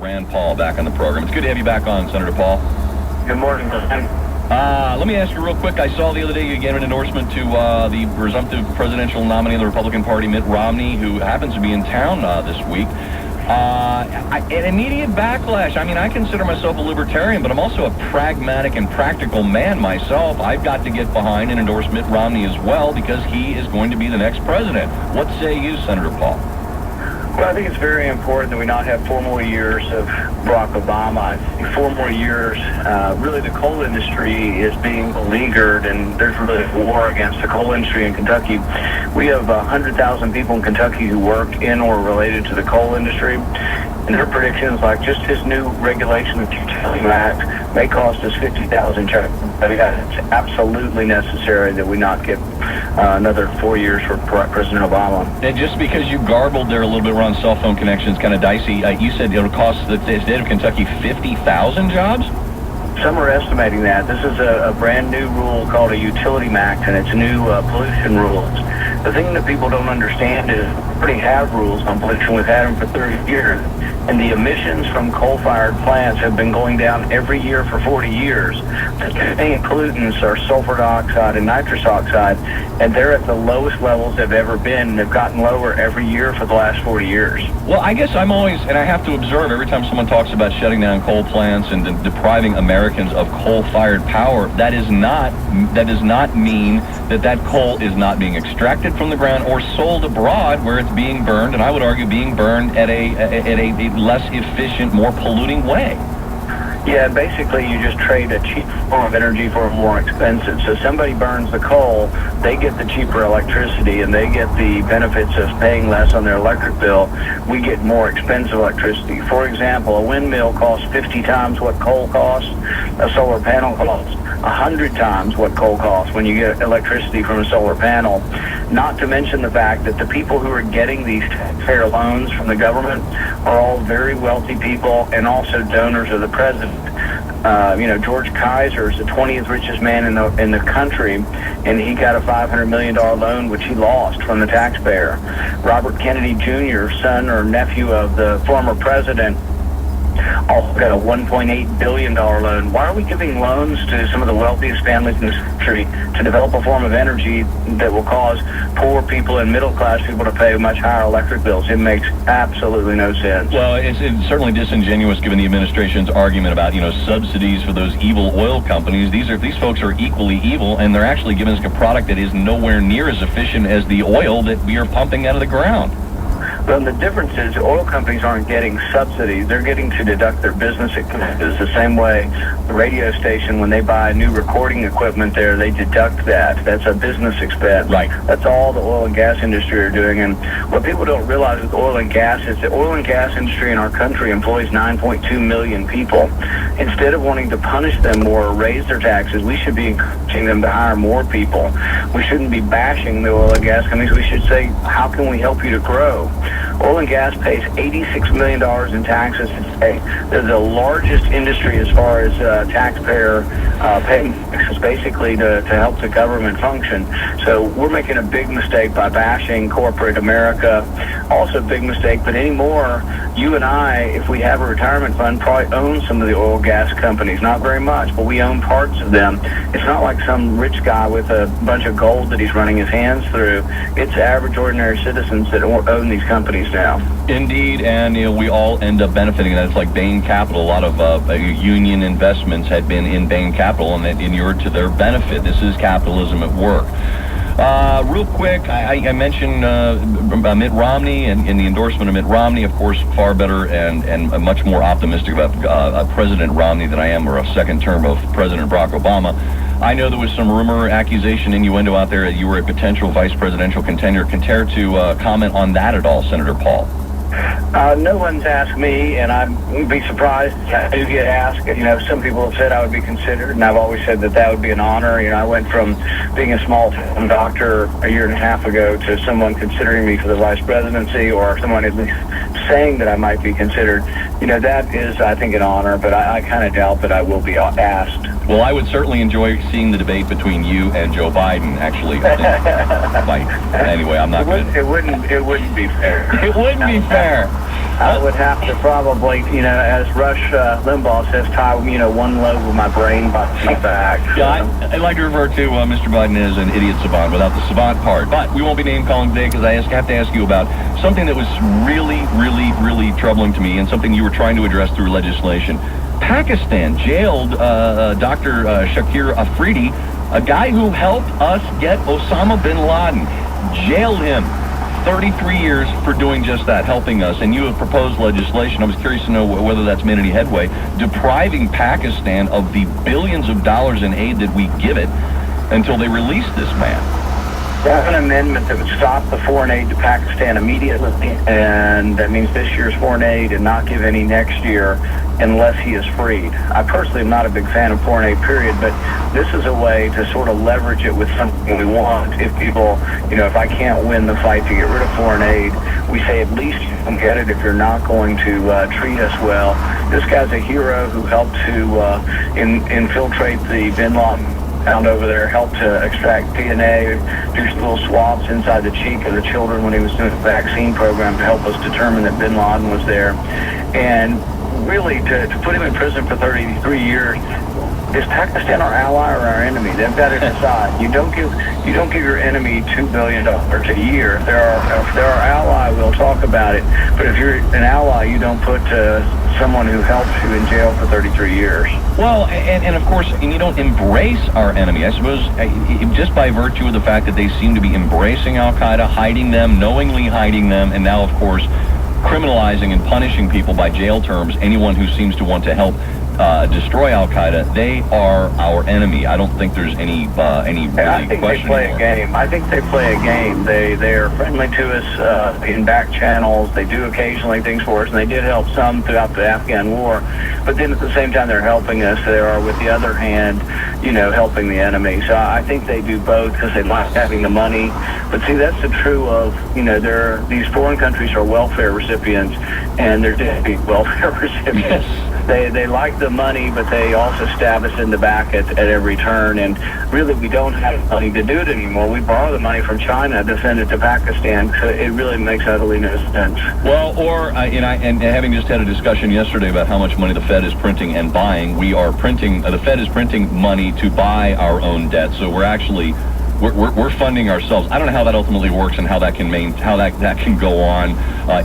Rand Paul back on the program. It's good to have you back on, Senator Paul. Good morning, Let me ask you real quick. I saw the other day you gave an endorsement to the presumptive presidential nominee of the Republican Party, Mitt Romney, who happens to be in town this week. An immediate backlash. I mean, I consider myself a libertarian, but I'm also a pragmatic and practical man myself. I've got to get behind and endorse Mitt Romney as well because he is going to be the next president. What say you, Senator Paul? Well, I think it's very important that we not have 4 more years of Barack Obama. 4 more years, really the coal industry is being beleaguered, and there's really a war against the coal industry in Kentucky. We have 100,000 people in Kentucky who work in or related to the coal industry, and their predictions, like just his new regulation, the Utility Act, may cost us 50,000 jobs. I mean, it's absolutely necessary that we not get another 4 years for President Obama. And just because you garbled there a little bit around cell phone connections, kind of dicey, you said it'll cost the state of Kentucky 50,000 jobs? Some are estimating that. This is a brand new rule called a Utility Act, and it's new pollution rules. The thing that people don't understand is we already have rules on pollution. We've had them for 30 years. And the emissions from coal-fired plants have been going down every year for 40 years. The main pollutants are sulfur dioxide and nitrous oxide, and they're at the lowest levels they've ever been, and they've gotten lower every year for the last 40 years. Well, I guess I'm always, and I have to observe every time someone talks about shutting down coal plants and depriving Americans of coal-fired power, that does not mean that coal is not being extracted from the ground or sold abroad where it's being burned, and I would argue being burned at a less efficient, more polluting way. Yeah, basically you just trade a cheap form of energy for a more expensive. So somebody burns the coal, they get the cheaper electricity, and they get the benefits of paying less on their electric bill. We get more expensive electricity. For example, a windmill costs 50 times what coal costs. A solar panel costs 100 times what coal costs when you get electricity from a solar panel. Not to mention the fact that the people who are getting these taxpayer loans from the government are all very wealthy people and also donors of the president. George Kaiser is the 20th richest man in the country, and he got a $500 million loan, which he lost from the taxpayer. Robert Kennedy Jr., son or nephew of the former president, also got a $1.8 billion loan. Why are we giving loans to some of the wealthiest families in this country to develop a form of energy that will cause poor people and middle-class people to pay much higher electric bills? It makes absolutely no sense. Well, it's certainly disingenuous given the administration's argument about, subsidies for those evil oil companies. These folks are equally evil, and they're actually giving us a product that is nowhere near as efficient as the oil that we are pumping out of the ground. Well, the difference is oil companies aren't getting subsidies. They're getting to deduct their business expenses. The same way the radio station, when they buy new recording equipment there, they deduct that. That's a business expense. Right. That's all the oil and gas industry are doing. And what people don't realize with oil and gas is the oil and gas industry in our country employs 9.2 million people. Instead of wanting to punish them more or raise their taxes, we should be encouraging them to hire more people. We shouldn't be bashing the oil and gas companies. We should say, how can we help you to grow? Oil and gas pays $86 million in taxes today. They're the largest industry as far as taxpayer paying taxes, basically to help the government function. So we're making a big mistake by bashing corporate America. Also a big mistake, but anymore, you and I, if we have a retirement fund, probably own some of the oil gas companies. Not very much, but we own parts of them. It's not like some rich guy with a bunch of gold that he's running his hands through. It's average, ordinary citizens that own these companies now. Indeed, and we all end up benefiting. That's like Bain Capital. A lot of union investments had been in Bain Capital, and that inured to their benefit. This is capitalism at work. Real quick, I mentioned Mitt Romney and the endorsement of Mitt Romney. Of course, far better and much more optimistic about President Romney than I am, or a second term of President Barack Obama. I know there was some rumor, accusation, innuendo out there that you were a potential vice presidential contender. Care to comment on that at all, Senator Paul? No one's asked me, and I wouldn't be surprised if I do get asked. Some people have said I would be considered, and I've always said that would be an honor. I went from being a small-town doctor a year and a half ago to someone considering me for the vice presidency, or someone at least saying that I might be considered. That is, I think, an honor, but I kind of doubt that I will be asked. Well, I would certainly enjoy seeing the debate between you and Joe Biden, actually. Anyway, I'm not going to... It wouldn't be fair. It wouldn't be fair. I would have to probably, as Rush Limbaugh says, tie, one lobe of my brain back. Yeah, I like to refer to Mr. Biden as an idiot savant without the savant part. But we won't be name calling today because I have to ask you about something that was really, really, really troubling to me and something you were trying to address through legislation. Pakistan jailed Dr. Shakir Afridi, a guy who helped us get Osama bin Laden. Jailed him 33 years for doing just that, helping us. And you have proposed legislation. I was curious to know whether that's made any headway, depriving Pakistan of the billions of dollars in aid that we give it until they release this man. That's an amendment that would stop the foreign aid to Pakistan immediately, and that means this year's foreign aid and not give any next year unless he is freed. I personally am not a big fan of foreign aid, period, but this is a way to sort of leverage it with something we want. If people, if I can't win the fight to get rid of foreign aid, we say at least you can get it if you're not going to treat us well. This guy's a hero who helped to infiltrate the bin Laden found over there, helped to extract DNA, do little swabs inside the cheek of the children when he was doing the vaccine program to help us determine that bin Laden was there. And really, to put him in prison for 33 years, is Pakistan our ally or our enemy? They've got to decide. You don't give your enemy $2 billion a year. If they're our ally, we'll talk about it. But if you're an ally, you don't put someone who helps you in jail for 33 years. Well, and of course, you don't embrace our enemy. I suppose just by virtue of the fact that they seem to be embracing Al-Qaeda, hiding them, knowingly hiding them, and now, of course, criminalizing and punishing people by jail terms, anyone who seems to want to help destroy Al-Qaeda, they are our enemy. I don't think there's any really question. They play a game. I think they play a game. They are friendly to us in back channels. They do occasionally things for us, and they did help some throughout the Afghan war. But then at the same time, they're helping us. They are, with the other hand, helping the enemy. So I think they do both because they like having the money. But see, that's the true of, these foreign countries are welfare recipients, and they're deadbeat welfare recipients. Yes. They like the money, but they also stab us in the back at every turn. And really, we don't have money to do it anymore. We borrow the money from China to send it to Pakistan. So it really makes utterly no sense. Well, and having just had a discussion yesterday about how much money the Fed is printing and buying, the Fed is printing money to buy our own debt. So we're actually we're funding ourselves. I don't know how that ultimately works and how that can that can go on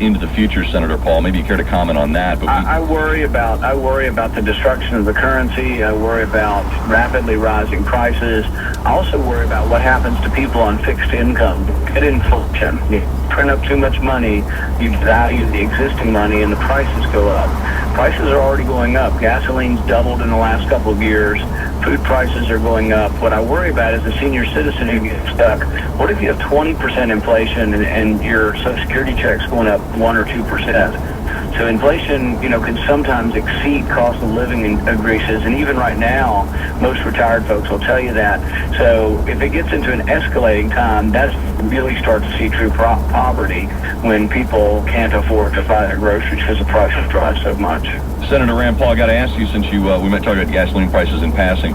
into the future, Senator Paul. Maybe you care to comment on that. But I worry about the destruction of the currency. I worry about rapidly rising prices. I also worry about what happens to people on fixed income. Get inflation. You print up too much money, you value the existing money, and the prices go up. Prices are already going up. Gasoline's doubled in the last couple of years. Food prices are going up. What I worry about is the senior citizen who gets stuck. What if you have 20% inflation and your Social Security check's going up 1 or 2%? So inflation, can sometimes exceed cost of living increases, and even right now, most retired folks will tell you that. So if it gets into an escalating time, that's really start to see true poverty when people can't afford to buy their groceries because the prices rise so much. Senator Rand Paul, I got to ask you, since we might talk about gasoline prices in passing.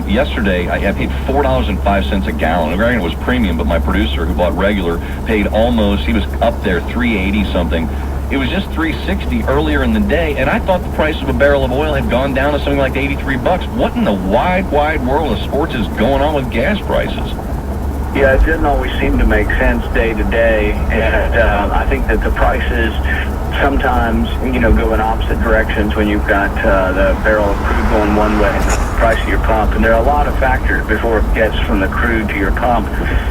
Yesterday, I paid $4.05 a gallon. Granted, it was premium, but my producer, who bought regular, paid he was up there $3.80 something. It was just $3.60 earlier in the day, and I thought the price of a barrel of oil had gone down to something like $83. What in the wide world of sports is going on with gas prices? Yeah, it didn't always seem to make sense day to day, and I think that the prices sometimes, go in opposite directions when you've got the barrel of crude going one way and the price of your pump. And there are a lot of factors before it gets from the crude to your pump.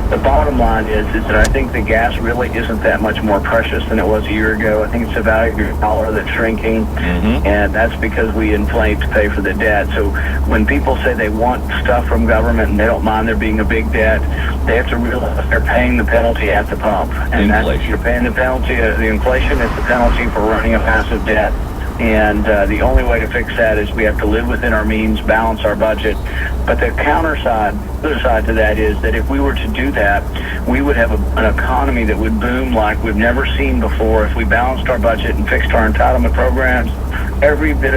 The bottom line is that I think the gas really isn't that much more precious than it was a year ago. I think it's the value of your dollar that's shrinking, and that's because we inflate to pay for the debt. So when people say they want stuff from government and they don't mind there being a big debt, they have to realize they're paying the penalty at the pump. And you're paying the penalty of the inflation. It's the penalty for running a massive debt. And the only way to fix that is we have to live within our means, balance our budget. But the other side to that is that if we were to do that, we would have an economy that would boom like we've never seen before. If we balanced our budget and fixed our entitlement programs, every bit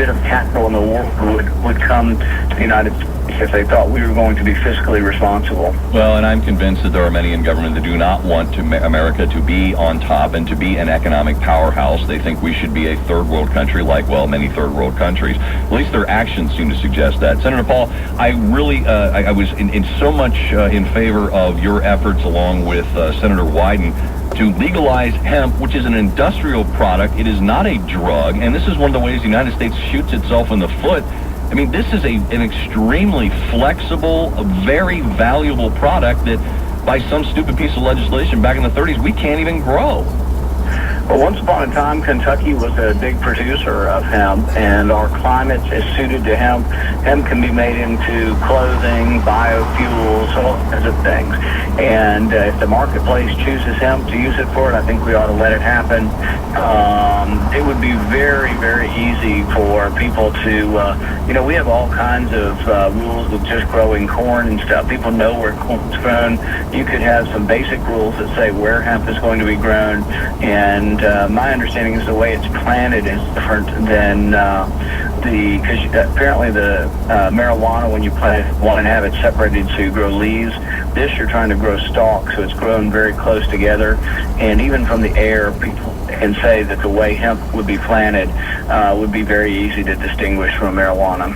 of capital in the world would come to the United States. if they thought we were going to be fiscally responsible. Well, and I'm convinced that there are many in government that do not want America to be on top and to be an economic powerhouse. They think we should be a third world country like, well, many third world countries. At least their actions seem to suggest that. Senator Paul, I really, I was in so much in favor of your efforts along with Senator Wyden to legalize hemp, which is an industrial product. It is not a drug, and this is one of the ways the United States shoots itself in the foot. I mean, this is an extremely flexible, very valuable product that by some stupid piece of legislation back in the 30s, we can't even grow. Well, once upon a time, Kentucky was a big producer of hemp, and our climate is suited to hemp. Hemp can be made into clothing, biofuels, all kinds of things. And if the marketplace chooses hemp to use it for it, I think we ought to let it happen. It would be very, very easy for people to, we have all kinds of rules with just growing corn and stuff. People know where corn's grown. You could have some basic rules that say where hemp is going to be grown, and my understanding is the way it's planted is different than because apparently the marijuana, when you plant it, want to have it separated so you grow leaves. This, you're trying to grow stalks, so it's grown very close together. And even from the air, people can say that the way hemp would be planted would be very easy to distinguish from marijuana.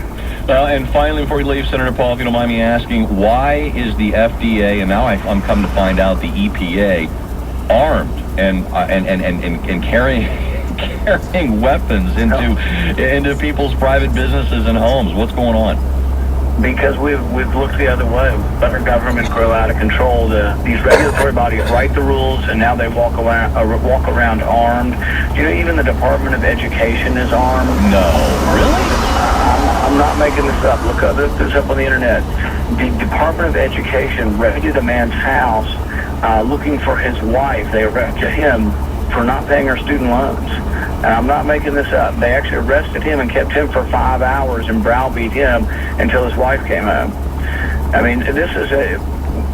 And finally, before we leave, Senator Paul, if you don't mind me asking, why is the FDA, and now I'm come to find out the EPA, armed and carrying weapons into people's private businesses and homes? What's going on? Because we've looked the other way. Let our government grow out of control. These regulatory bodies write the rules, and now they walk around armed. Even the Department of Education is armed. No, really? I'm not making this up. Look this up on the internet. The Department of Education raided a man's house looking for his wife. They arrested him for not paying her student loans. And I'm not making this up. They actually arrested him and kept him for 5 hours and browbeat him until his wife came home. I mean, this is a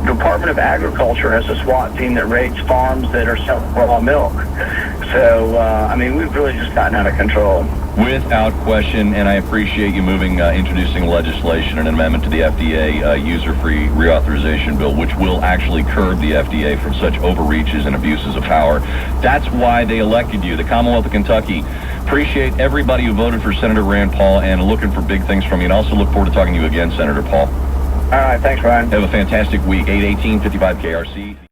Department of Agriculture has a SWAT team that raids farms that are selling raw milk. So, we've really just gotten out of control. Without question, and I appreciate you introducing legislation, an amendment to the FDA user-free reauthorization bill, which will actually curb the FDA from such overreaches and abuses of power. That's why they elected you, the Commonwealth of Kentucky. Appreciate everybody who voted for Senator Rand Paul, and looking for big things from you, and also look forward to talking to you again, Senator Paul. All right, thanks, Ryan. Have a fantastic week. 818-55 KRC.